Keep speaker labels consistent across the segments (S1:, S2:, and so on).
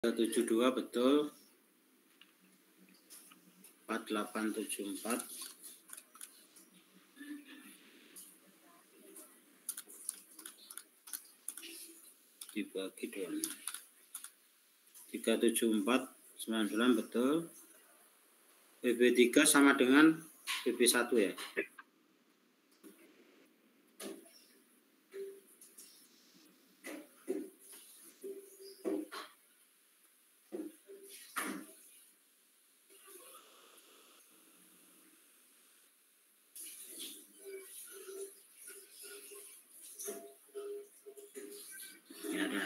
S1: 72 betul. 4874 dibagi 26. 374 99 betul. BB3 sama dengan BB1 ya. Ya ada.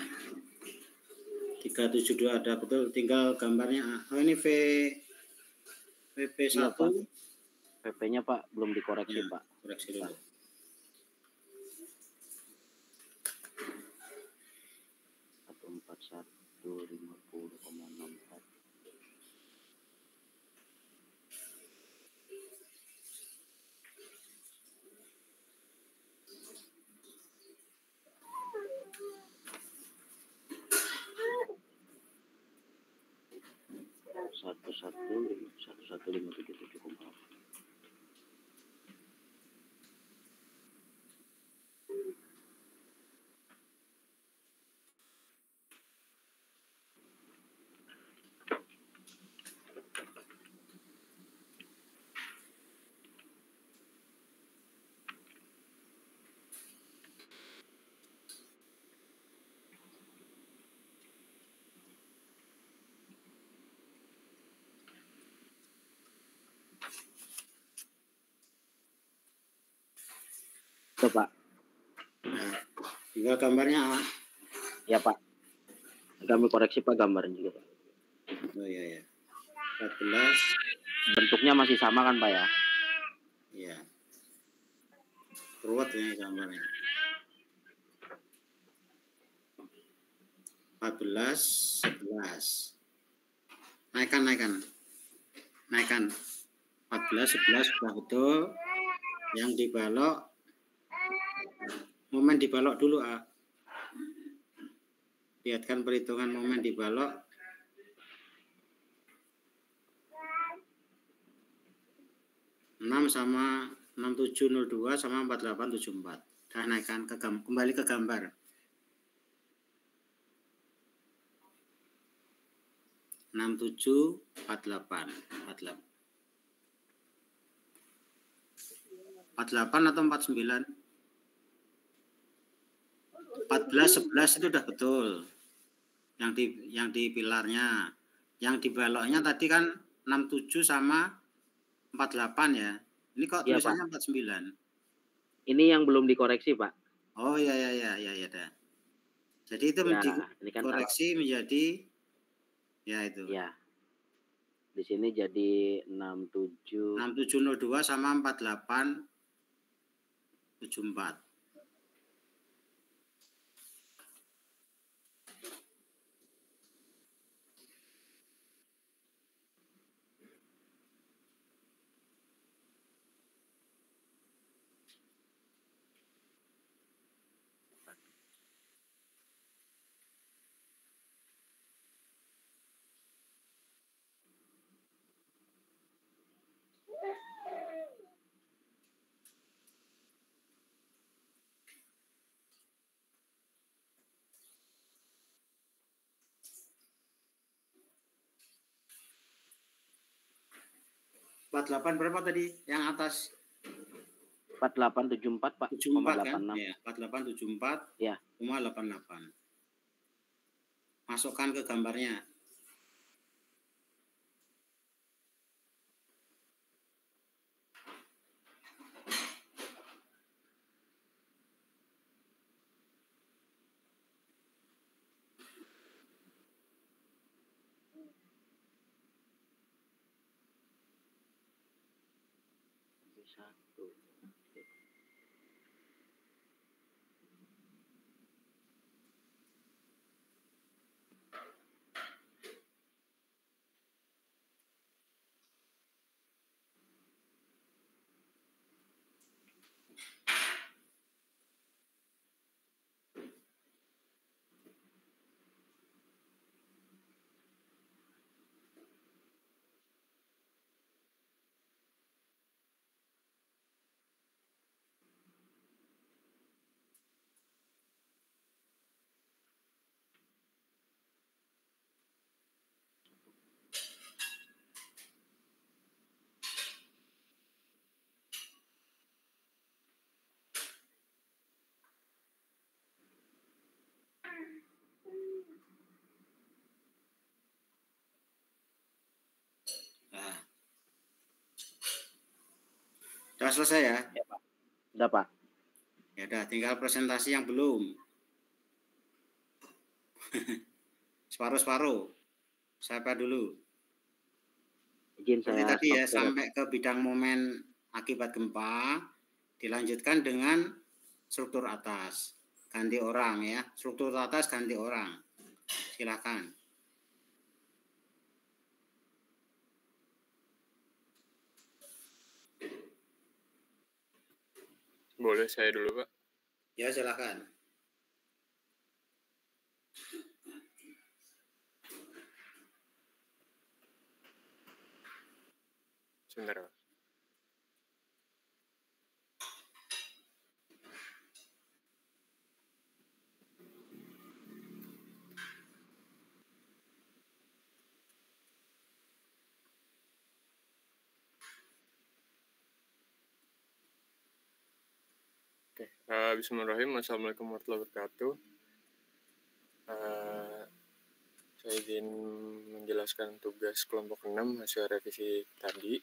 S1: 372 ada betul, tinggal gambarnya. Oh ini VP1.
S2: Iya, Pak. PP-nya Pak belum dikoreksi ya, Pak.
S1: Koreksi dulu.
S2: Satu 50,64. Satu 577,8. Itu Pak.
S1: Nah, tinggal gambarnya.
S2: Ya Pak. Kami koreksi Pak gambarnya juga Pak.
S1: Oh iya ya. 14.
S2: Bentuknya masih sama kan Pak ya?
S1: Iya. Ruwet ya gambarnya. 14, 11. Naikkan. 14, 11 sudah betul. Yang dibalok, momen dibalok dulu, A. Lihatkan perhitungan momen dibalok. 6 sama 6702 sama 4874. Dah naikkan kembali ke gambar. 6748. 48 atau 49? 14, 11 itu udah betul. Yang di pilarnya. Yang di baloknya tadi kan 67 sama 48 ya. Ini kok
S2: Ya,
S1: tulisannya
S2: Pak.
S1: 49.
S2: Ini yang belum dikoreksi, Pak.
S1: Oh ya dah. Jadi itu
S2: ya,
S1: dikoreksi menjadi ya itu.
S2: Ya. Di sini jadi
S1: 6702 sama 4874. Berapa tadi yang atas?
S2: 4874 Pak.
S1: 74 kan? Ya, 4874.
S2: Ya.
S1: 88. Masukkan ke gambarnya.
S2: Satu.
S1: Sudah selesai ya?
S2: Ya Pak. Sudah Pak.
S1: Ya udah, tinggal presentasi yang belum. Separuh-separuh. Siapa dulu?
S2: Izin
S1: Seperti
S2: saya
S1: tadi
S2: stop
S1: ya,
S2: share.
S1: sampai ke bidang momen akibat gempa, dilanjutkan dengan struktur atas. Ganti orang ya, struktur atas ganti orang. Silakan.
S3: Boleh saya dulu, Pak?
S1: Ya, silakan.
S3: Sebentar, Pak. Oke, bismillahirrahmanirrahim. Assalamualaikum warahmatullahi wabarakatuh. Saya izin menjelaskan tugas kelompok 6 hasil revisi tadi.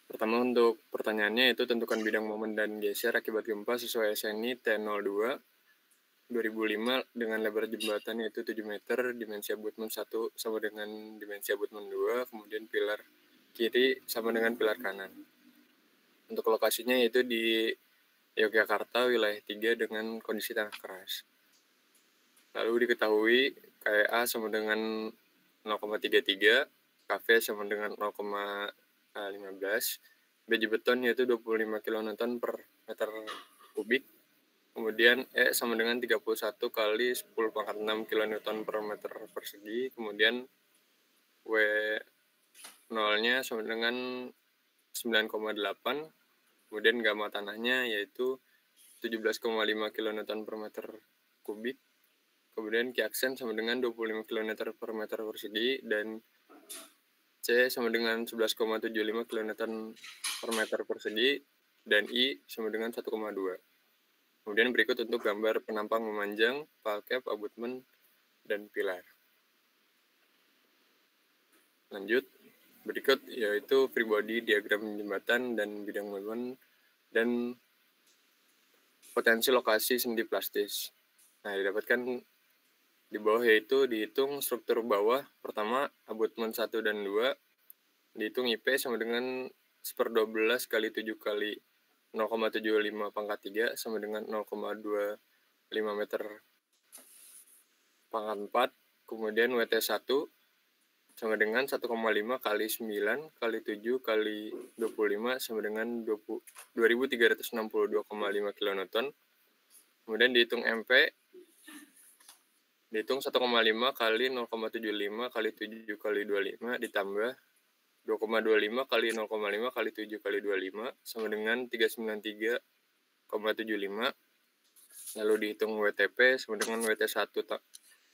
S3: Pertama, untuk pertanyaannya itu tentukan bidang momen dan geser akibat gempa sesuai SNI T02 2005 dengan lebar jembatan yaitu 7 meter, dimensi abutmen 1 sama dengan dimensi abutmen 2, kemudian pilar kiri sama dengan pilar kanan. Untuk lokasinya yaitu di Yogyakarta, wilayah 3 dengan kondisi tanah keras. Lalu diketahui KA sama dengan 0,33, KV sama dengan 0,15, biji beton yaitu 25 kN per meter kubik, kemudian E sama dengan 31 kali 10 pangkat 6 kN per meter persegi, kemudian W 0-nya sama dengan 9,8, kemudian gamma tanahnya yaitu 17,5 kN per meter kubik, kemudian kiaksen sama dengan 25 kN per meter persegi, dan C sama dengan 11,75 kN per meter persegi, dan I sama dengan 1,2. Kemudian berikut untuk gambar penampang memanjang, palkep, abutmen, dan pilar. Lanjut, berikut yaitu free body, diagram jembatan, dan bidang momen, dan potensi lokasi sendi plastis. Nah, didapatkan di bawah yaitu dihitung struktur bawah. Pertama, abutmen 1 dan 2, dihitung IP sama dengan 1/12 kali 7 kali 0,75 pangkat 3 sama dengan 0,25 meter pangkat 4. Kemudian WT1 sama dengan 1,5 kali 9 kali 7 kali 25 sama dengan 2362,5 kN. Kemudian dihitung MP, dihitung 1,5 kali 0,75 kali 7 kali 25 ditambah 2,25 kali 0,5 kali 7 kali 25 sama dengan 393,75. Lalu dihitung WTP sama dengan WT1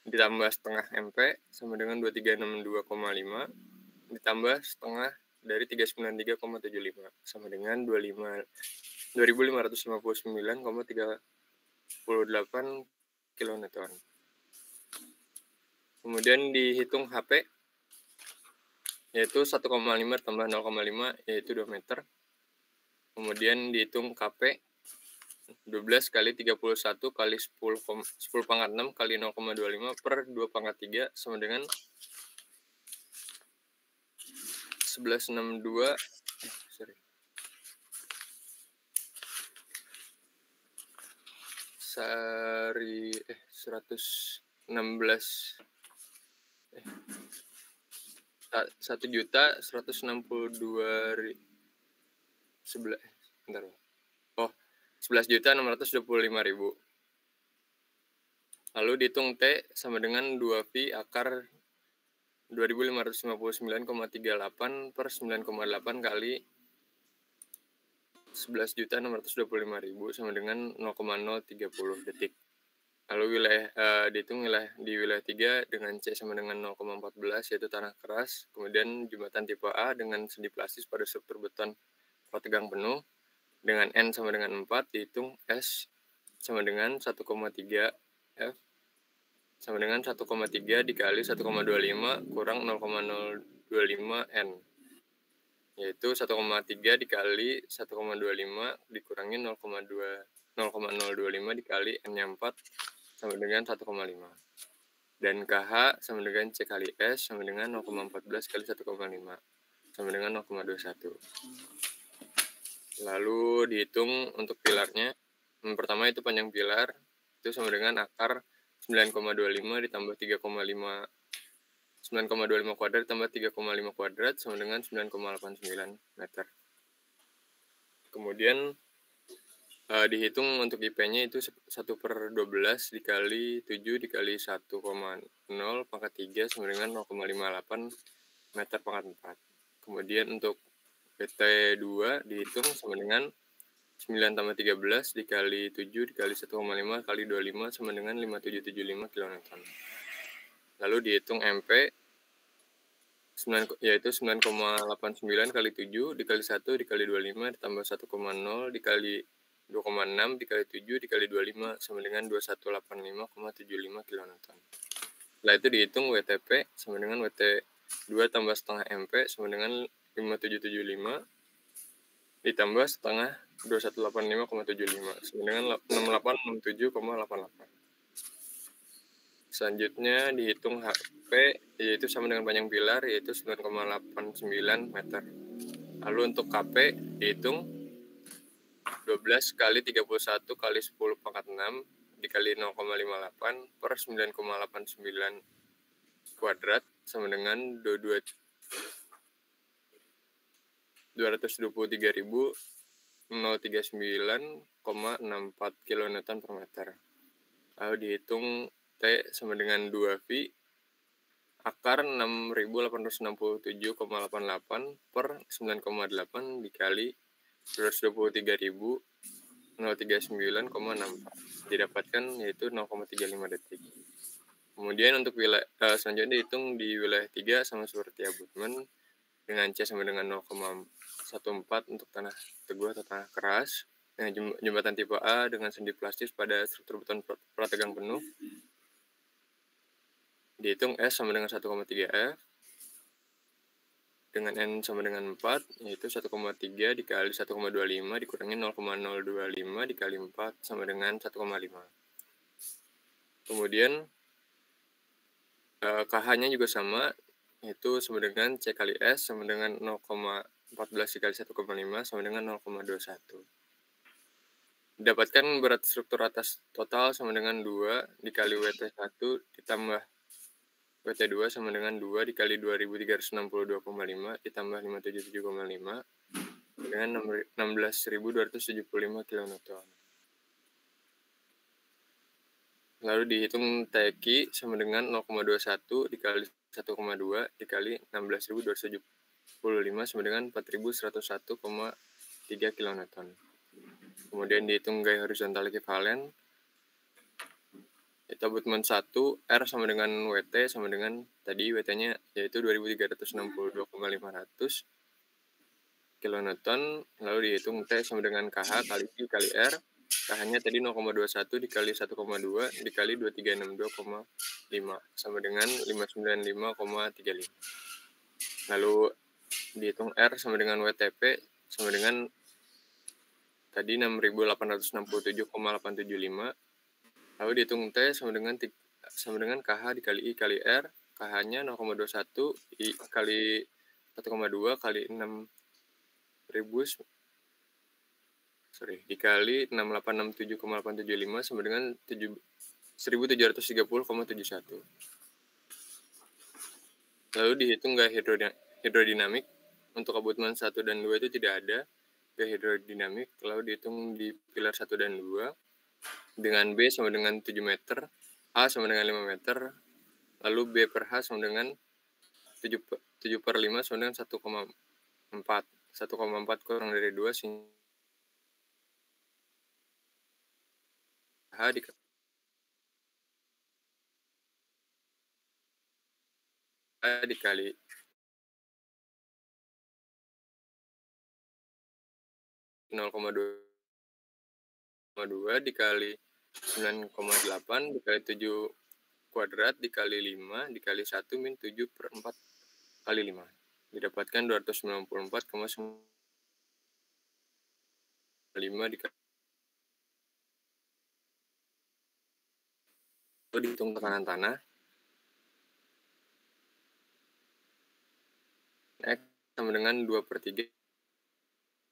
S3: ditambah setengah MP sama dengan 2362,5 ditambah setengah dari 393,75 sama dengan 2559,38 kN. Kemudian dihitung HP yaitu 1,5 tambah 0,5 yaitu 2 meter. Kemudian dihitung KP 12 kali 31 kali 10 pangkat 6 kali 0,25 per 2 pangkat 3 sama dengan 1162 11.625.000. Lalu dihitung T sama dengan 2V akar 2559,38 per 9,8 kali 11.625.000 sama dengan 0,030 detik. Lalu dihitung di wilayah 3 dengan C sama dengan 0,14 yaitu tanah keras. Kemudian jembatan tipe A dengan sendi plastis pada struktur beton tegang penuh dengan N sama dengan 4, dihitung S sama dengan 1,3 F sama dengan 1,3 dikali 1,25 kurang 0,025 N. yaitu 1,3 dikali 1,25 dikurangi 0,025 dikali N-nya 4 sama dengan 1,5. Dan KH sama dengan C kali S sama dengan 0,14 kali 1,5 sama dengan 0,21. Lalu dihitung untuk pilarnya. Yang pertama itu panjang pilar, itu sama dengan akar 9,25 ditambah 3,5 9,25 kuadrat ditambah 3,5 kuadrat sama dengan 9,89 meter. Kemudian dihitung untuk IP-nya itu 1/12 dikali 7 dikali 1,0 pangkat 3 sama dengan 0,58 meter pangkat 4. Kemudian untuk PT2 dihitung sama dengan 9 tambah 13 dikali 7 dikali 1,5 kali 25 sama dengan 5775 kN. Lalu dihitung MP yaitu 9,89 kali 7 dikali 1 dikali 25 ditambah 1,0 dikali 2,6 dikali 7 dikali 25 sama dengan 2185,75 kN. Setelah itu dihitung WTP sama dengan WT2 tambah setengah MP sama dengan 5775 ditambah setengah 2185,75 sama dengan 6867,88. Selanjutnya dihitung HP yaitu sama dengan panjang pilar yaitu 9,89 meter. Lalu untuk KP dihitung 12 kali 31 kali 10 pangkat 6 dikali 0,58 per 9,89 kuadrat sama dengan 223.039,64 kN per meter. Lalu dihitung T sama dengan 2V akar 6.867,88 per 9,8 dikali 223.039,64 didapatkan yaitu 0,35 detik. Kemudian untuk wilayah selanjutnya dihitung di wilayah 3 sama seperti abutmen dengan C sama dengan 0,14 untuk tanah teguh atau tanah keras dengan jembatan tipe A dengan sendi plastis pada struktur beton prategang penuh. Dihitung S sama dengan 1,3 F dengan N sama dengan 4 yaitu 1,3 dikali 1,25 dikurangi 0,025 dikali 4 sama dengan 1,5. Kemudian KH-nya juga sama yaitu sama dengan C kali S sama dengan 0,14 dikali 1,5 sama dengan 0,21. Dapatkan berat struktur atas total sama dengan 2 dikali WT1 ditambah WT2 sama dengan 2 dikali 2362,5 ditambah 577,5 dengan 16.275 kN. Lalu dihitung TQ sama dengan 0,21 dikali 1,2 dikali 16.275 sama dengan 4.101,3 kN. Kemudian dihitung gaya horizontal ekivalen. Itu abutmen 1 R sama dengan WT sama dengan tadi WT-nya yaitu 2362,500 kN. Lalu dihitung T sama dengan KH kali I kali R. KH-nya tadi 0,21 dikali 1,2 dikali 2362,5 sama dengan 595,35. Lalu dihitung R sama dengan WTP sama dengan tadi 6.867,875. Lalu dihitung T sama dengan KH dikali I kali R. KH-nya 0,21 I kali 1,2 kali 6.000 dikali 6.867,875 sama dengan 1.730,71. Lalu dihitung gaya hidrodinamik. Untuk abutmen 1 dan 2 itu tidak ada gaya hidrodinamik. Lalu dihitung di pilar 1 dan 2 dengan B sama dengan 7 meter, A sama dengan 5 meter, lalu B per H sama dengan 7/5 sama dengan 1,4. 1,4 kurang dari 2 sehingga H dikali 0,2 dikali 9,8 dikali 7 kuadrat dikali 5 dikali 1 min 7/4 kali 5. didapatkan 294,5 dikali itu dihitung tekanan tanah. X sama dengan 2/3.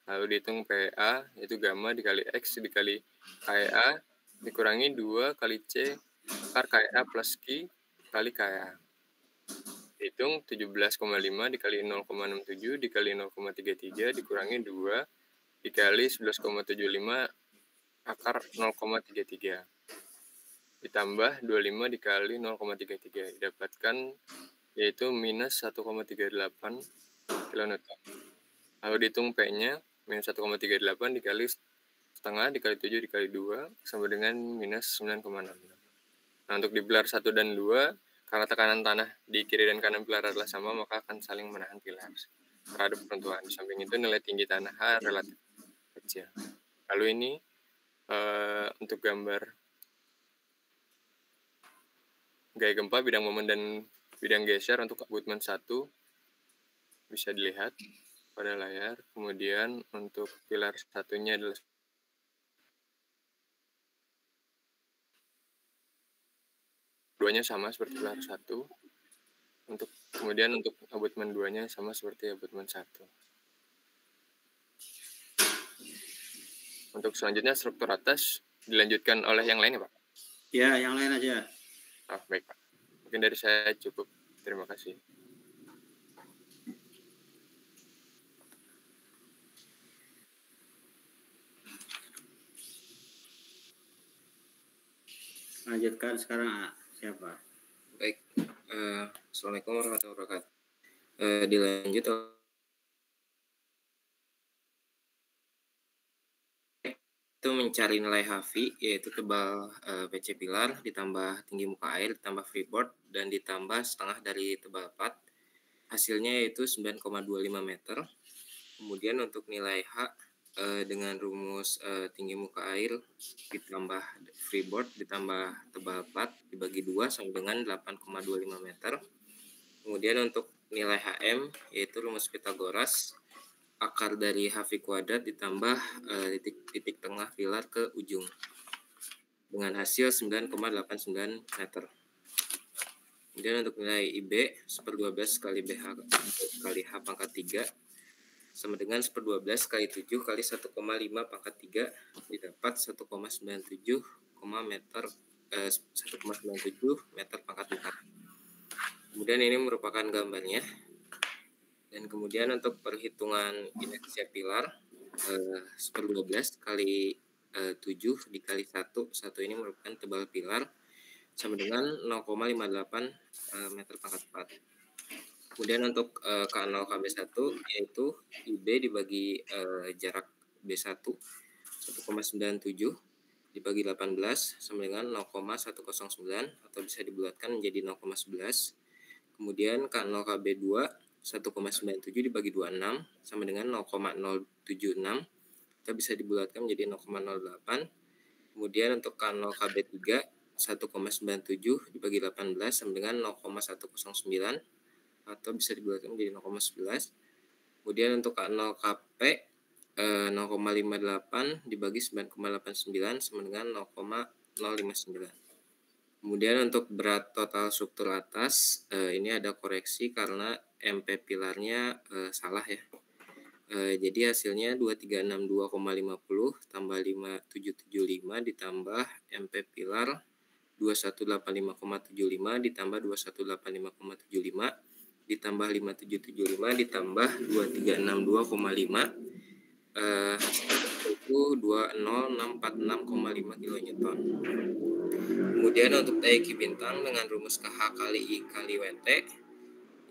S3: Lalu dihitung PA, yaitu gamma dikali X dikali KA dikurangi 2 kali C akar KA plus Q kali KA. Hitung 17,5 dikali 0,67 dikali 0,33 dikurangi 2 dikali 11,75 akar 0,33. Ditambah 25 dikali 0,33. Didapatkan yaitu minus 1,38 kN. Lalu dihitung P-nya, minus 1,38 dikali setengah dikali 7 dikali 2 sama dengan minus 9,6. Nah, untuk di pilar 1 dan 2, karena tekanan tanah di kiri dan kanan pilar adalah sama, maka akan saling menahan pilar terhadap runtuhan. Di samping itu nilai tinggi tanah H relatif kecil. Lalu ini untuk gambar gaya gempa, bidang momen dan bidang geser untuk abutmen 1 bisa dilihat pada layar. Kemudian untuk pilar satunya adalah duanya sama seperti pilar 1. Kemudian untuk abutmen 2-nya sama seperti abutmen 1. Untuk selanjutnya struktur atas dilanjutkan oleh yang lain ya, Pak?
S1: Ya, yang lain aja.
S3: Baik, Pak. Mungkin dari saya cukup. Terima kasih.
S1: Lanjutkan sekarang siapa?
S4: Baik, Assalamualaikum warahmatullahi wabarakatuh. Dilanjut itu mencari nilai HV, yaitu tebal PC pilar ditambah tinggi muka air ditambah freeboard dan ditambah setengah dari tebal plat. Hasilnya yaitu 9,25 meter. Kemudian untuk nilai H dengan rumus tinggi muka air ditambah freeboard ditambah tebal plat dibagi 2 sama dengan 8,25 meter. Kemudian untuk nilai HM yaitu rumus Pythagoras, akar dari HV kuadrat ditambah titik tengah pilar ke ujung dengan hasil 9,89 meter. Kemudian untuk nilai IB 1/12 kali BH kali H pangkat 3 sama dengan 1/12 kali 7 kali 1,5 pangkat 3 didapat 1,97 meter 1,97 meter pangkat 4. Kemudian ini merupakan gambarnya. Dan kemudian untuk perhitungan inersia pilar 1/12 kali 7 dikali 1 ini merupakan tebal pilar sama dengan 0,58 meter pangkat 4. Kemudian untuk K0 KB1 yaitu IB dibagi jarak B1 1,97 dibagi 18 sama dengan 0,109 atau bisa dibulatkan menjadi 0,11. Kemudian K0 KB2 1,97 dibagi 26 sama dengan 0,076 atau bisa dibulatkan menjadi 0,08. Kemudian untuk K0 KB3 1,97 dibagi 18 sama dengan 0,109 atau bisa dibulatkan menjadi 0,11. Kemudian untuk K0 KP 0,58 dibagi 9,89 sama dengan 0,059. Kemudian untuk berat total struktur atas ini ada koreksi karena MP pilarnya salah ya. Jadi hasilnya 2362,50 tambah 5775 ditambah MP pilar 2185,75 ditambah 2185,75 ditambah 5775 ditambah 2362,5 itu 20646,5 kN. Kemudian untuk daya Ki bintang dengan rumus KH kali I kali WT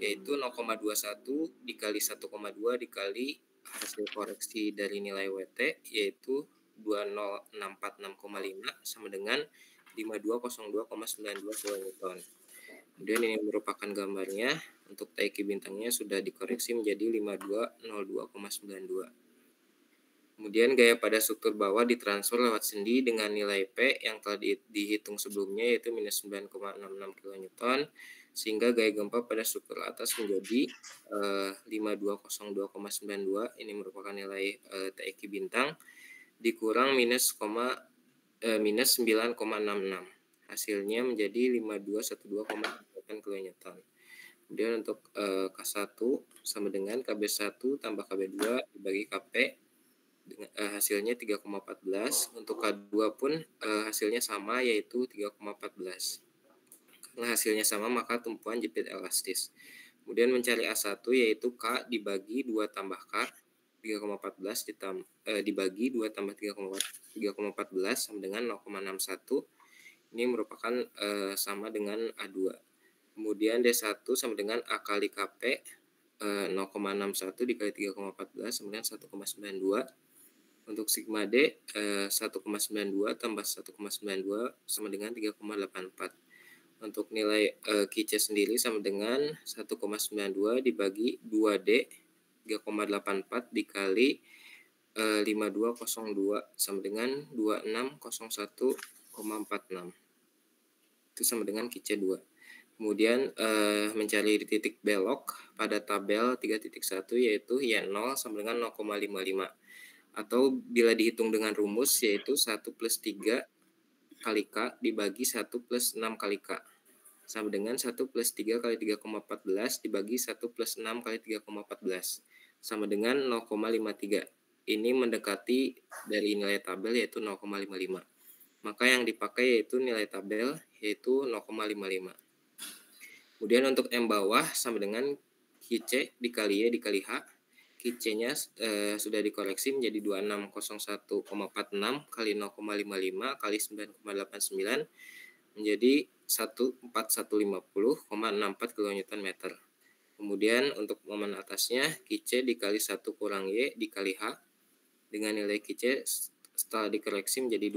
S4: yaitu 0,21 dikali 1,2 dikali hasil koreksi dari nilai WT yaitu 20646,5 sama dengan 5202,92 kN. Kemudian ini merupakan gambarnya. Untuk daya Ki bintangnya sudah dikoreksi menjadi 5202,92. Kemudian gaya pada struktur bawah ditransfer lewat sendi dengan nilai P yang telah dihitung sebelumnya yaitu minus 9,66 kN. sehingga gaya gempa pada struktur atas menjadi 5202,92. Ini merupakan nilai TEQ bintang dikurang minus 9,66. Hasilnya menjadi 5212,8 kN. Kemudian untuk K1 sama dengan KB1 tambah KB2 dibagi KP, hasilnya 3,14. Untuk K2 pun hasilnya sama, yaitu 3,14. Karena hasilnya sama, maka tumpuan jepit elastis. Kemudian mencari A1, yaitu K dibagi 2 tambah K, 3,14 dibagi 2 tambah 3,14 sama dengan 0,61. Ini merupakan sama dengan A2. Kemudian D1 sama dengan A kali KP, 0,61 dikali 3,14 sama dengan 1,92. Untuk sigma D, 1,92 tambah 1,92 sama dengan 3,84. Untuk nilai QC sendiri sama dengan 1,92 dibagi 2D, 3,84 dikali 5202 sama dengan 2601,46. Itu sama dengan QC 2. Kemudian mencari titik belok pada tabel 3.1, yaitu Y0 sama dengan 0,55. Atau bila dihitung dengan rumus, yaitu 1 plus 3 kali K dibagi 1 plus 6 kali K. Sama dengan 1 plus 3 kali 3,14 dibagi 1 plus 6 kali 3,14. Sama dengan 0,53. Ini mendekati dari nilai tabel, yaitu 0,55. Maka yang dipakai yaitu nilai tabel, yaitu 0,55. Kemudian untuk M bawah sama dengan QC dikali Y dikali H. QC-nya sudah dikoreksi menjadi 2601,46 kali 0,55 kali 9,89 menjadi 14150,64 kN. Kemudian untuk momen atasnya QC dikali 1 kurang Y dikali H dengan nilai QC setelah dikoreksi menjadi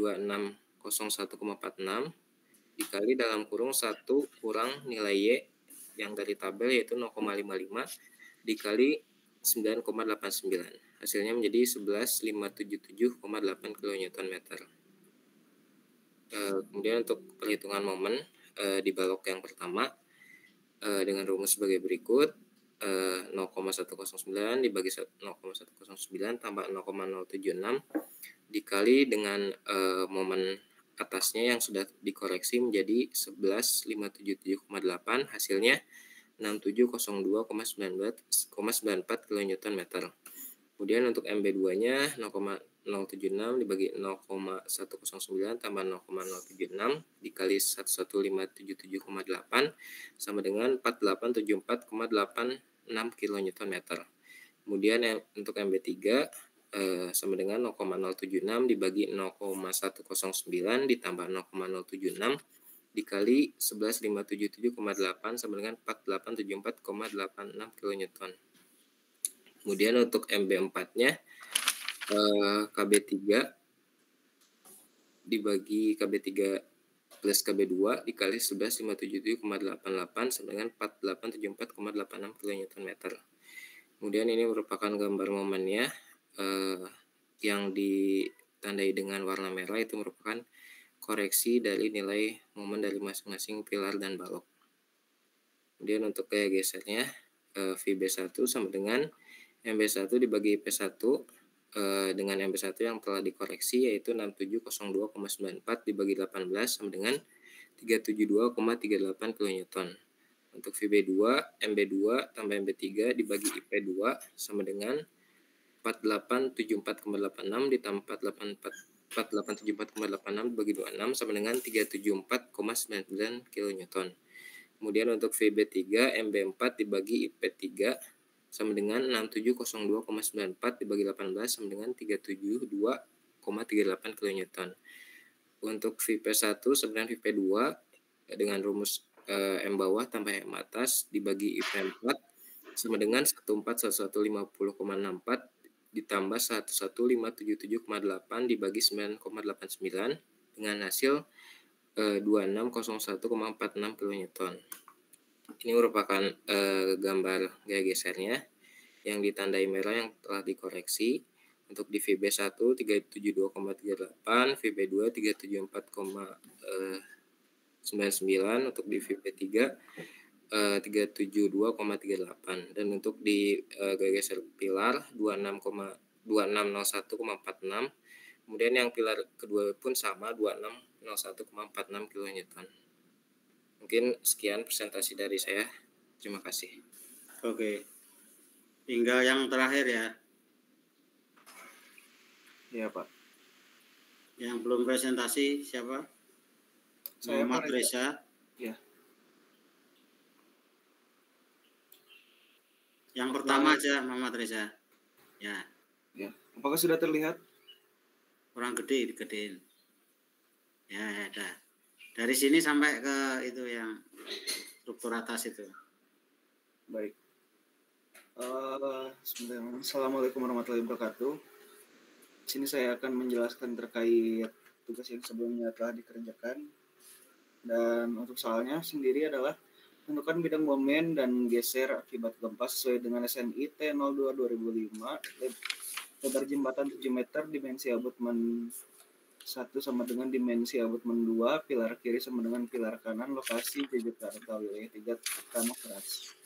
S4: 2601,46 dikali dalam kurung 1 kurang nilai Y yang dari tabel, yaitu 0,55 dikali 9,89. Hasilnya menjadi 11.577,8 kN. Kemudian untuk perhitungan momen di balok yang pertama dengan rumus sebagai berikut. 0,109 dibagi 0,109 tambah 0,076 dikali dengan momen atasnya yang sudah dikoreksi menjadi 11.577,8, hasilnya 6702,94 kN. Kemudian untuk MB2-nya 0,076 dibagi 0,109 tambah 0,076 dikali 11.577,8 sama dengan 4874,86 kN. Kemudian untuk MB3 sama dengan 0,076 dibagi 0,109 ditambah 0,076 dikali 11.577,8 sama dengan 4874,86 kN. Kemudian untuk MB4-nya KB3 dibagi KB3 plus KB2 dikali 11.577,88 sama dengan 4874,86 kN. Kemudian ini merupakan gambar momennya yang ditandai dengan warna merah, itu merupakan koreksi dari nilai momen dari masing-masing pilar dan balok. Kemudian untuk gaya gesernya VB1 sama dengan MB1 dibagi IP1 dengan MB1 yang telah dikoreksi, yaitu 6702,94 dibagi 18 sama dengan 372,38 kN. Untuk VB2, MB2 tambah MB3 dibagi IP2 sama dengan 4874,86 ditambah 4874,86 dibagi 26 sama dengan 374,99 kN. Kemudian untuk VB3, MB4 dibagi IP3 sama dengan 6702,94 dibagi 18 sama dengan 372,38 kN. Untuk VP1 sama dengan VP2 dengan rumus M bawah tambah M atas dibagi IP4 sama dengan 141150,64 ditambah 11577,8 dibagi 9,89 dengan hasil 2601,46 kN. Ini merupakan gambar gaya gesernya yang ditandai merah yang telah dikoreksi. Untuk di VB1 372,38, VB2 374,99, untuk di VB3 372,38 dan untuk di geser pilar 2601,46. Kemudian yang pilar kedua pun sama 2601,46 kN. Mungkin sekian presentasi dari saya. Terima kasih.
S1: Oke. Hingga yang terakhir ya.
S5: Iya, Pak.
S1: Yang belum presentasi siapa?
S5: Saya,
S1: Muhammad
S5: Pak
S1: Reza.
S5: Ya.
S1: Yang pertama aja Muhammad Reza. Ya.
S5: Ya. Apakah sudah terlihat?
S1: Kurang gede, digedein. Ya, ada. Dari sini sampai ke itu yang struktur atas itu.
S5: Baik. Assalamualaikum warahmatullahi wabarakatuh. Di sini saya akan menjelaskan terkait tugas yang sebelumnya telah dikerjakan. Dan untuk soalnya sendiri adalah tentukan bidang momen dan geser akibat gempa sesuai dengan SNI T02 2005, lebar jembatan 7 meter, dimensi abutmen 1 sama dengan dimensi abutmen 2, pilar kiri sama dengan pilar kanan, lokasi Jakarta, wilayah 3 tanah keras.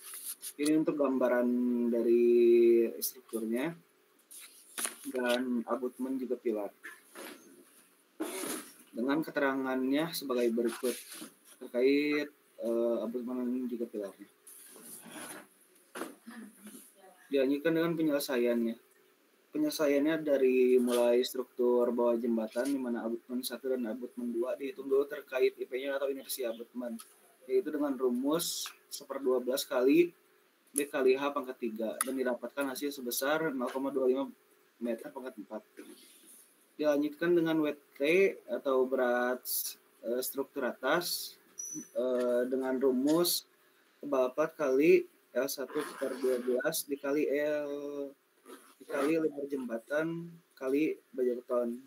S5: Ini untuk gambaran dari strukturnya dan abutmen juga pilar. Dengan keterangannya sebagai berikut terkait abutmen juga pilarnya. Dilanjutkan dengan penyelesaiannya. Penyelesaiannya dari mulai struktur bawah jembatan di mana abutmen 1 dan abutmen 2 dihitung dulu terkait IP-nya atau inersi abutmen, yaitu dengan rumus 1/12 kali B kali H pangkat 3 dan didapatkan hasil sebesar 0,25 meter pangkat 4. Dilanjutkan dengan WT atau berat struktur atas dengan rumus tebal 4 kali L1/12 dikali L dikali lebar jembatan kali baja beton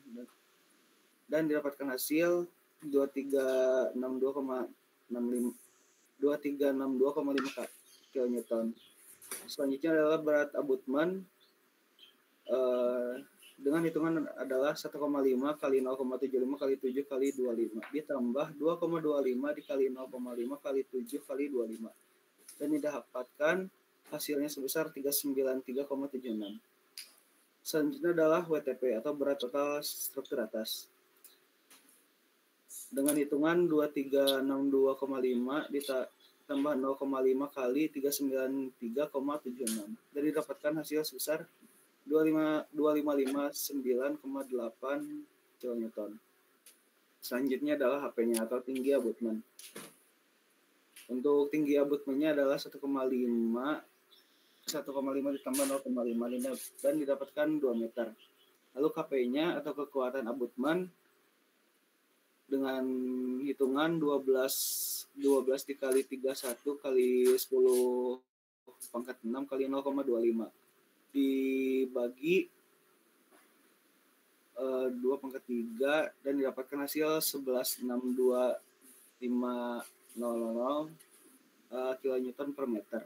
S5: dan didapatkan hasil 2362,5 kN. Selanjutnya adalah berat abutmen dengan hitungan adalah 1,5 kali 0,75 kali 7 kali 25 ditambah 2,25 dikali 0,5 kali 7 kali 25 dan didapatkan hasilnya sebesar 393,76. Selanjutnya adalah WTP atau berat total struktur atas dengan hitungan 2362,5 ditambah 0,5 kali 393,76 dan didapatkan hasil sebesar 2559,8 kN. Selanjutnya adalah HP-nya atau tinggi abutmen. Untuk tinggi abutmennya adalah 1,5 ditambah 0,5 dan didapatkan 2 meter. Lalu KP-nya atau kekuatan abutmen dengan hitungan 12 dikali 31 kali 10 pangkat 6 kali 0,25 dibagi 2 pangkat 3 dan didapatkan hasil 1162,500 kN per meter.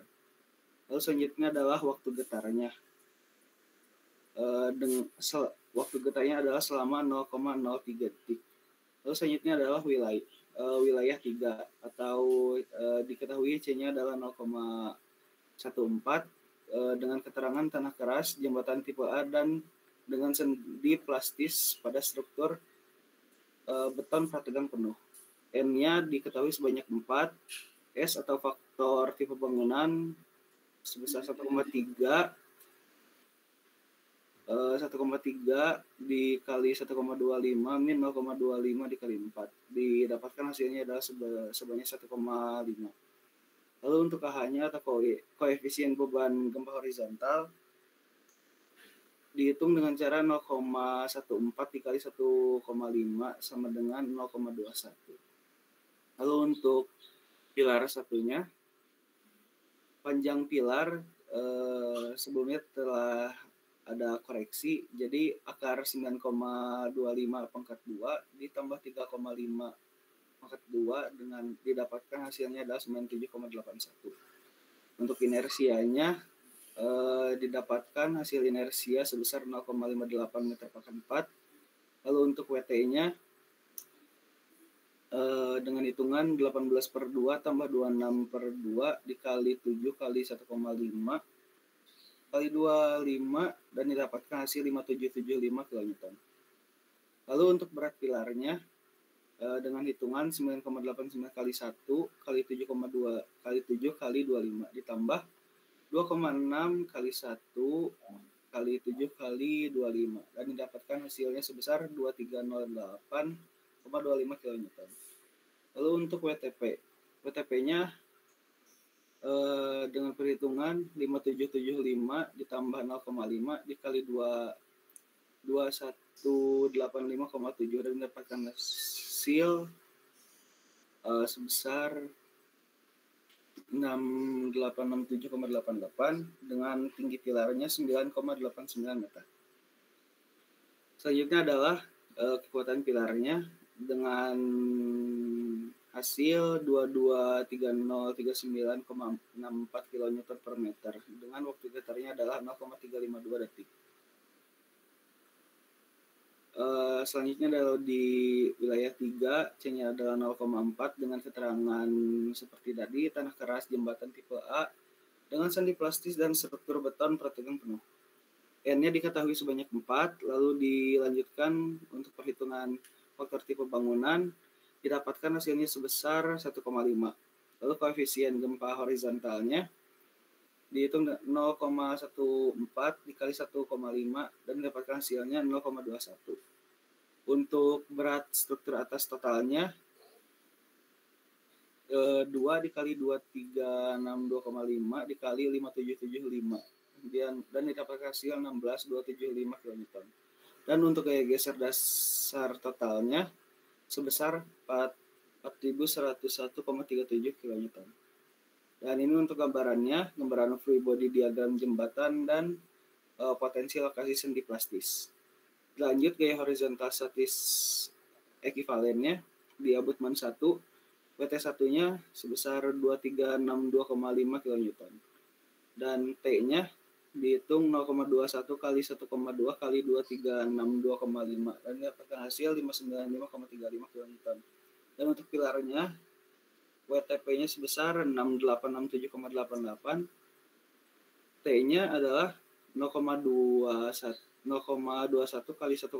S5: Lalu selanjutnya adalah waktu getarnya. Waktu getarnya adalah selama 0,03 detik. Lalu selanjutnya adalah wilayah 3 atau diketahui C-nya adalah 0,14 dengan keterangan tanah keras, jembatan tipe A dan dengan sendi plastis pada struktur beton prategang penuh. N-nya diketahui sebanyak 4, S atau faktor tipe bangunan sebesar 1,3 dikali 1,25 min 0,25 dikali 4. Didapatkan hasilnya adalah sebanyak 1,5. Lalu untuk KH-nya atau koefisien beban gempa horizontal dihitung dengan cara 0,14 dikali 1,5 sama dengan 0,21. Lalu untuk pilar satunya, panjang pilar sebelumnya telah ada koreksi, jadi akar 9,25 pangkat 2 ditambah 3,5 pangkat 2 dengan didapatkan hasilnya adalah 97,81. Untuk inersianya didapatkan hasil inersia sebesar 0,58 meter pangkat 4. Lalu untuk WT-nya dengan hitungan 18/2 tambah 26/2 dikali 7 kali 1,5 kali 25 dan didapatkan hasil 5775 kN. Lalu untuk berat pilarnya dengan hitungan 9,89 kali 1 kali 7,2 kali 7 kali 25 ditambah 2,6 kali 1 kali 7 kali 25 dan didapatkan hasilnya sebesar 2308,25 kN. Lalu untuk WTP-nya dengan perhitungan 5775 ditambah 0,5 dikali 2185,7 dan mendapatkan hasil sebesar 6867,88 dengan tinggi pilarnya 9,89 meter. Selanjutnya adalah kekuatan pilarnya dengan hasil 223039,64 kN per meter dengan waktu getarnya adalah 0,352 detik. Selanjutnya adalah di wilayah 3, C-nya adalah 0,4 dengan keterangan seperti tadi, tanah keras jembatan tipe A dengan sandi plastis dan struktur beton protegan penuh. N-nya diketahui sebanyak 4, lalu dilanjutkan untuk perhitungan faktor tipe bangunan, didapatkan hasilnya sebesar 1,5. Lalu koefisien gempa horizontalnya dihitung 0,14 dikali 1,5 dan mendapatkan hasilnya 0,21. Untuk berat struktur atas totalnya 2 dikali 2362,5 dikali 5775 dan didapatkan hasil 16275 kN. Dan untuk gaya geser dasar totalnya sebesar 4101,37 kN. Dan ini untuk gambaran free body diagram jembatan dan potensi lokasi sendi plastis. Lanjut gaya horizontal statis ekivalennya di abutmen 1, WT1-nya sebesar 2362,5 kN. Dan T-nya dihitung 0,21 kali 1,2 kali 2362,5 dan dapatkan hasil 595,35 kN. Dan untuk pilarnya WTP-nya sebesar 6867,88, T-nya adalah 0,21 kali 1,2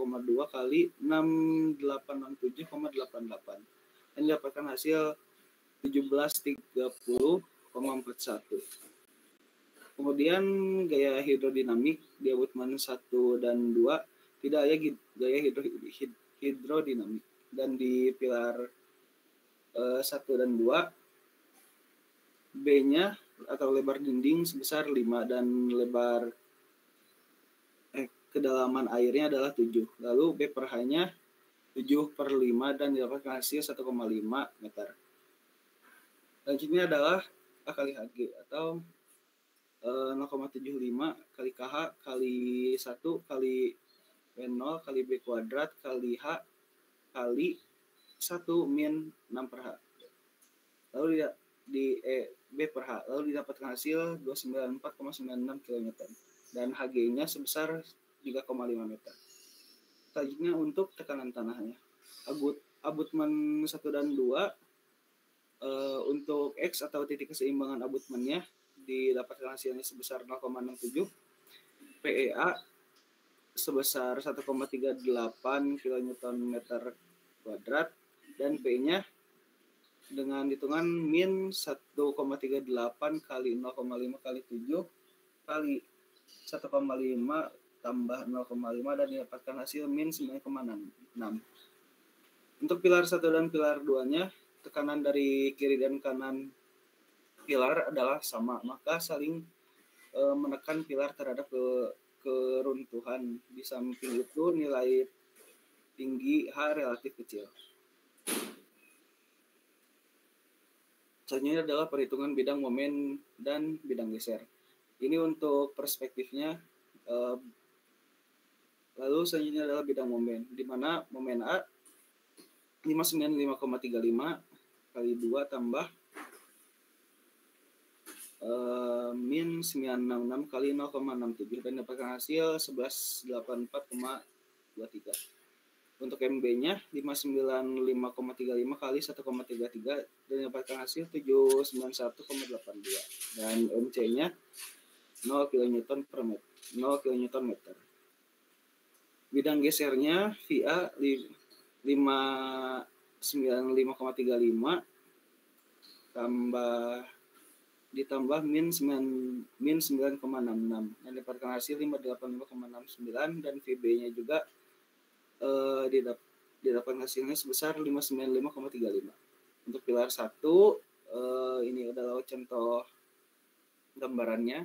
S5: kali 6867,88 dan didapatkan hasil 1730,41. Kemudian gaya hidrodinamik di abutmen 1 dan 2 tidak ada gaya hidrodinamik dan di pilar 1 dan 2 B-nya atau lebar dinding sebesar 5 dan lebar kedalaman airnya adalah 7. Lalu B per H-nya 7/5 dan didapatkan hasil 1,5 meter. Selanjutnya adalah A kali HG atau 0,75 kali KH kali 1 kali W0 kali B kuadrat kali H kali 1 min 6 per H. Lalu di B per H. Lalu didapatkan hasil 294,96 kN. Dan HG-nya sebesar 3,5 meter. Selanjutnya untuk tekanan tanahnya. Abutmen 1 dan 2 untuk X atau titik keseimbangan abutmennya didapatkan hasilnya sebesar 0,67, PEA sebesar 1,38 kN/m², dan P-nya dengan hitungan min 1,38 kali 0,5 kali 7 kali 1,5 tambah 0,5 dan didapatkan hasil min 9,6. Untuk pilar 1 dan pilar 2-nya, tekanan dari kiri dan kanan pilar adalah sama, maka saling menekan pilar terhadap keruntuhan. Di samping itu nilai tinggi H relatif kecil. Selanjutnya adalah perhitungan bidang momen dan bidang geser. Ini untuk perspektifnya. Lalu selanjutnya adalah bidang momen, di mana momen A 595,35 kali 2 tambah min 966 kali 0,67 dan dapatkan hasil 1184,23. Untuk MB-nya 595,35 kali 1,33 dan dapatkan hasil 791,82 dan MC-nya 0 kN per meter, 0 kN meter. Bidang gesernya VA 595,35 ditambah min 9,66 dan dapatkan hasil 585,69 dan VB-nya juga didapatkan hasilnya sebesar 595,35. Untuk pilar 1 ini adalah contoh gambarannya.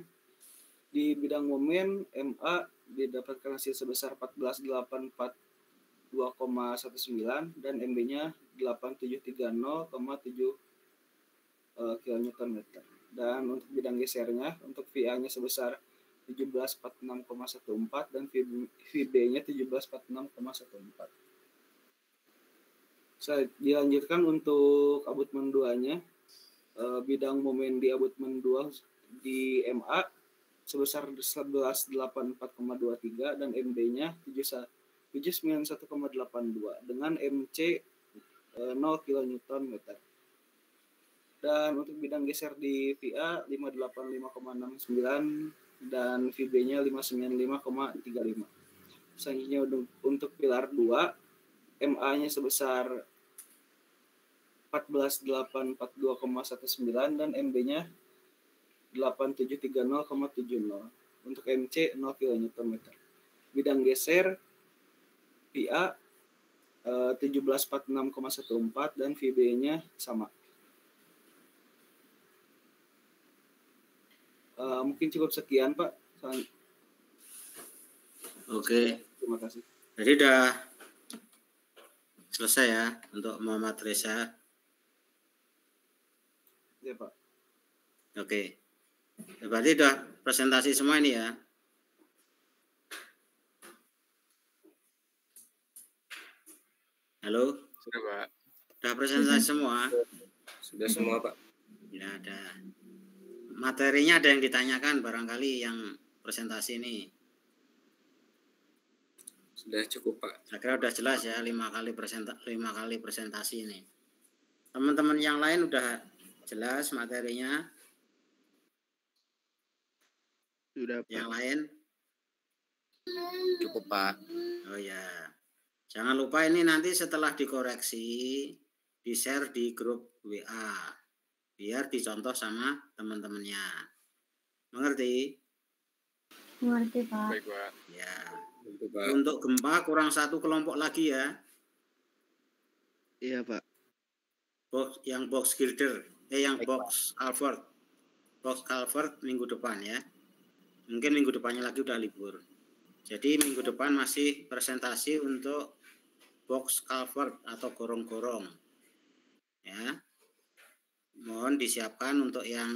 S5: Di bidang momen MA didapatkan hasil sebesar 14.842,19 dan MB-nya 8730,7 kN meter. Dan untuk bidang gesernya, untuk VA-nya sebesar 1746,14 dan VB-nya 1746,14. Saya dilanjutkan untuk abutmen 2-nya. Bidang momen di abutmen 2 di MA sebesar 1184,23 dan MB-nya 791,82 dengan MC 0 kN meter. Dan untuk bidang geser di VA 585,69 dan VB-nya 595,35. Selanjutnya untuk pilar 2 MA-nya sebesar 14.842,19 dan MB-nya 8730,70. Untuk MC 0 kN meter. Bidang geser VA 1746,14 dan VB-nya sama. Mungkin cukup sekian, Pak.
S1: Oke.
S5: Terima kasih.
S1: Jadi udah selesai ya untuk Muhammad Reza.
S5: Ya, Pak.
S1: Oke. Berarti udah presentasi semua ini ya. Halo?
S3: Sudah, Pak.
S1: Udah presentasi semua?
S4: Sudah semua, Pak.
S1: Ya ada. Materinya ada yang ditanyakan barangkali yang presentasi ini.
S4: Sudah cukup, Pak.
S1: Saya kira udah jelas ya 5 kali presentasi ini. Teman-teman yang lain udah jelas materinya?
S2: Sudah, Pak.
S1: Yang lain?
S3: Cukup, Pak.
S1: Oh ya. Jangan lupa ini nanti setelah dikoreksi, di-share di grup WA. Biar dicontoh sama teman-temannya. Mengerti?
S6: Mengerti, Pak.
S3: Baik, Pak.
S1: Ya.
S4: Untuk Pak.
S1: Untuk gempa kurang 1 kelompok lagi ya.
S2: Iya, Pak.
S1: Yang box girder, yang box culvert. Box culvert minggu depan ya. Mungkin minggu depannya lagi udah libur. Jadi minggu depan masih presentasi untuk box culvert atau gorong-gorong. Ya. Mohon disiapkan untuk yang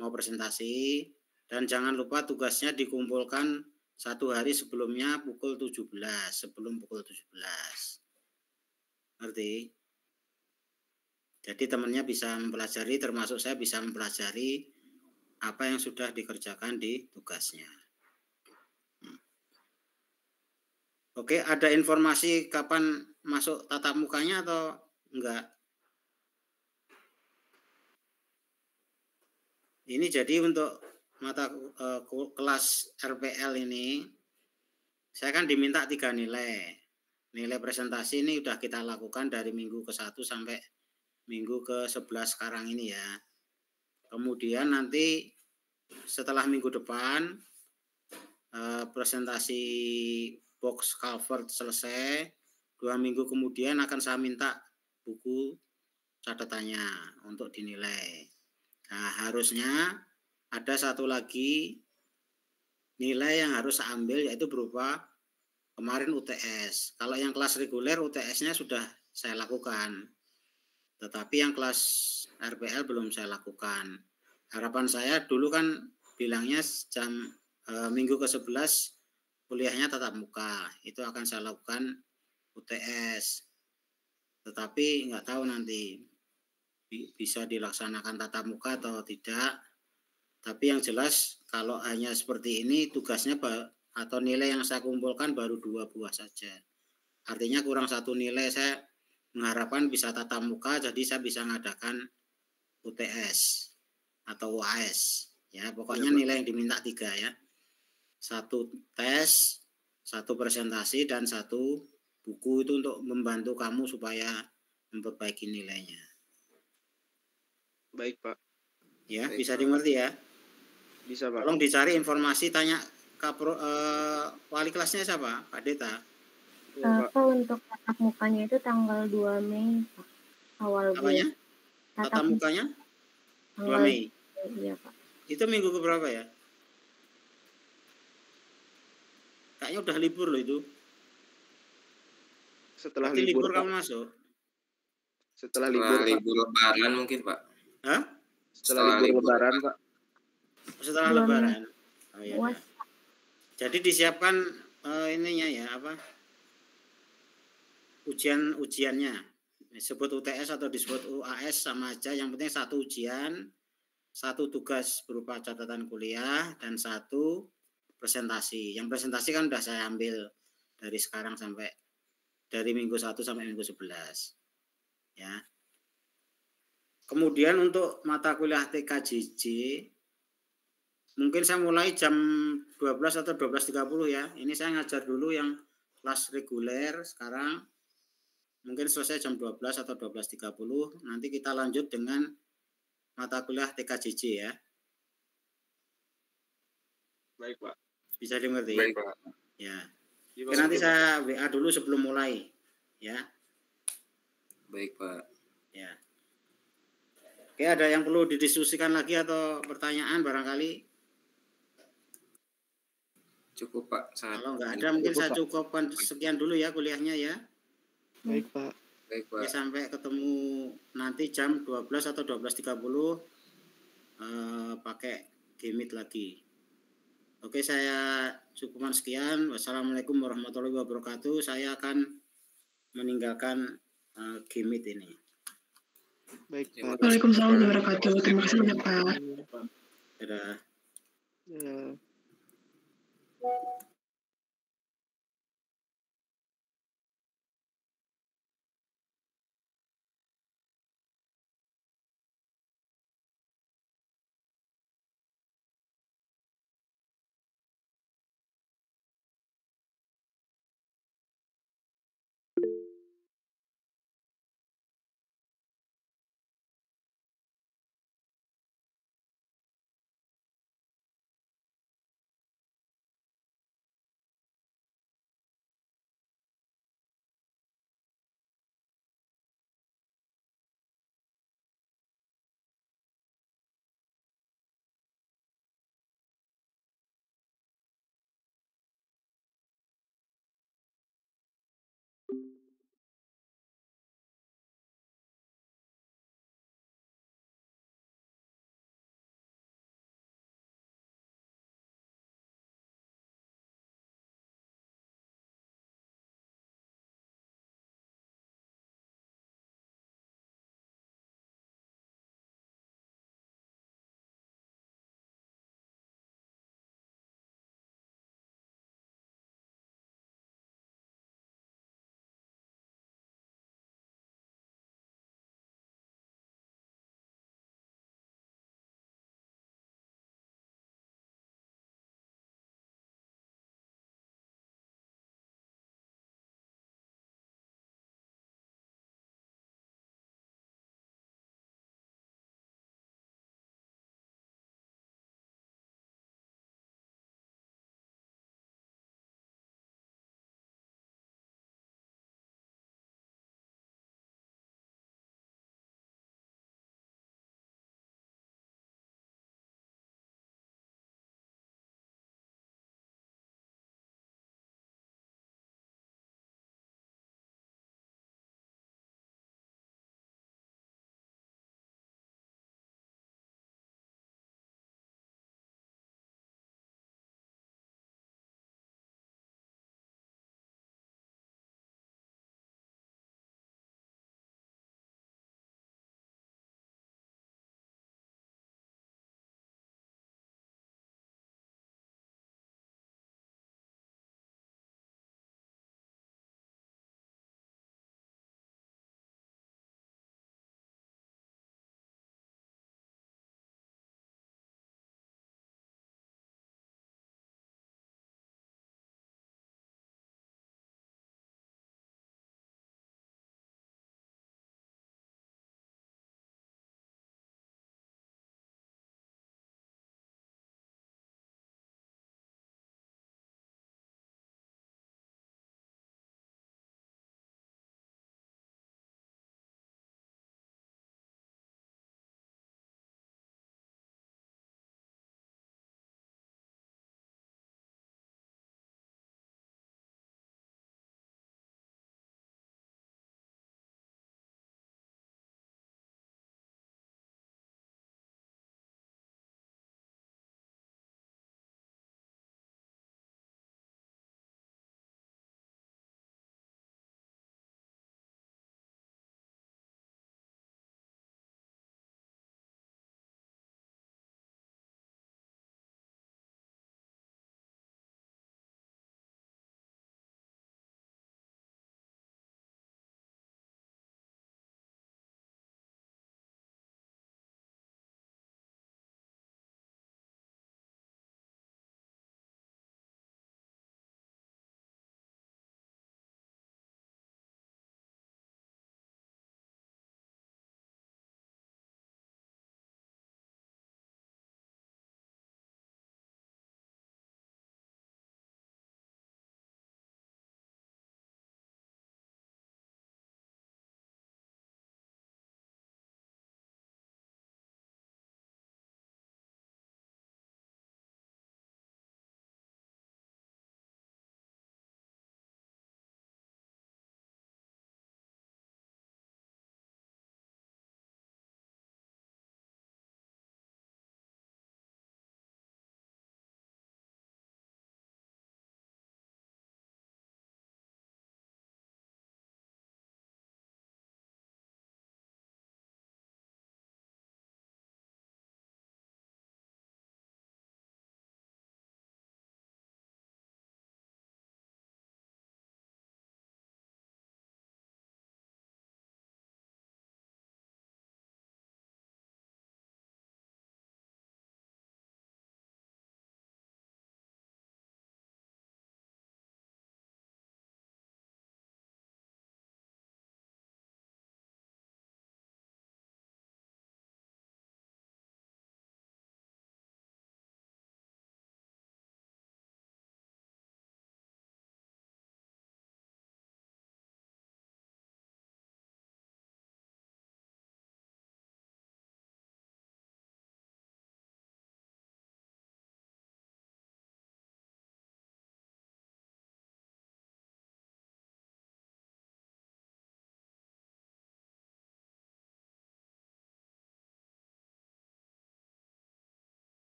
S1: mau presentasi dan jangan lupa tugasnya dikumpulkan 1 hari sebelumnya pukul 17, sebelum pukul 17. Ngerti? Jadi temannya bisa mempelajari, termasuk saya bisa mempelajari apa yang sudah dikerjakan di tugasnya. Oke, ada informasi kapan masuk tatap mukanya atau enggak? Ini jadi untuk mata kelas RPL ini, saya kan diminta 3 nilai. Nilai presentasi ini udah kita lakukan dari minggu ke-1 sampai minggu ke-11 sekarang ini ya. Kemudian nanti setelah minggu depan presentasi box culvert selesai, 2 minggu kemudian akan saya minta buku catatannya untuk dinilai. Nah, harusnya ada satu lagi nilai yang harus saya ambil yaitu berupa kemarin UTS. Kalau yang kelas reguler UTS-nya sudah saya lakukan. Tetapi yang kelas RPL belum saya lakukan. Harapan saya dulu kan bilangnya minggu ke-11 kuliahnya tatap muka. Itu akan saya lakukan UTS. Tetapi nggak tahu nanti bisa dilaksanakan tatap muka atau tidak. Tapi yang jelas kalau hanya seperti ini tugasnya atau nilai yang saya kumpulkan baru 2 buah saja. Artinya kurang 1 nilai. Saya mengharapkan bisa tatap muka, jadi saya bisa mengadakan UTS atau UAS. Ya, pokoknya nilai yang diminta 3 ya. 1 tes, 1 presentasi, dan 1 buku itu untuk membantu kamu supaya memperbaiki nilainya.
S5: Baik, Pak.
S1: Ya,
S4: Baik,
S1: bisa
S4: Pak.
S1: dimengerti ya.
S5: Bisa, Pak.
S1: Tolong dicari informasi, tanya wali kelasnya siapa? Pak Deta.
S5: Ya, Pak.
S6: Pak, untuk tatap mukanya itu tanggal 2 Mei, Pak. Awal
S1: Apanya?
S6: bulan.
S1: Tatap mukanya? 2
S6: tanggal
S1: Mei.
S6: Iya, Pak.
S1: Itu minggu keberapa ya? Kayaknya udah libur loh itu.
S5: Setelah
S1: Berarti libur
S5: libur,
S1: kamu
S5: Pak.
S1: masuk.
S5: Setelah
S4: Setelah
S5: libur, Pak.
S4: libur lebaran mungkin, Pak.
S1: Hah?
S5: Setelah libur lebaran, Pak.
S1: Setelah
S6: 2
S1: lebaran. Oh iya.
S6: UAS.
S1: Jadi disiapkan ininya ya, apa? Ujiannya. Disebut UTS atau disebut UAS sama aja, yang penting 1 ujian, 1 tugas berupa catatan kuliah, dan 1 presentasi. Yang presentasi kan udah saya ambil dari sekarang sampai dari minggu 1 sampai minggu 11. Ya. Kemudian untuk mata kuliah TKJJ mungkin saya mulai jam 12 atau 12.30 ya. Ini saya ngajar dulu yang kelas reguler sekarang. Mungkin selesai jam 12 atau 12.30. Nanti kita lanjut dengan mata kuliah TKJJ ya.
S5: Baik, Pak.
S1: Bisa dimengerti?
S3: Baik, Pak.
S1: Ya.
S5: Iya,
S1: Oke, nanti saya WA dulu sebelum mulai. Ya.
S4: Baik, Pak.
S1: Ya. Oke, ada yang perlu didiskusikan lagi atau pertanyaan barangkali?
S4: Cukup, Pak.
S1: Kalau nggak ada mungkin saya cukupkan sekian dulu ya kuliahnya ya.
S5: Baik, Pak.
S4: Baik, Pak.
S1: Oke, sampai ketemu nanti jam 12 atau 12.30 pakai Gmeet lagi. Oke, saya cukupkan sekian. Wassalamualaikum warahmatullahi wabarakatuh. Saya akan meninggalkan Gmeet ini.
S5: Baik,
S4: Terima
S5: Pak.
S4: kasih.
S7: Waalaikumsalam warahmatullahi wabarakatuh. Terima kasih banyak, Pak.
S1: Dadah.
S5: Ya.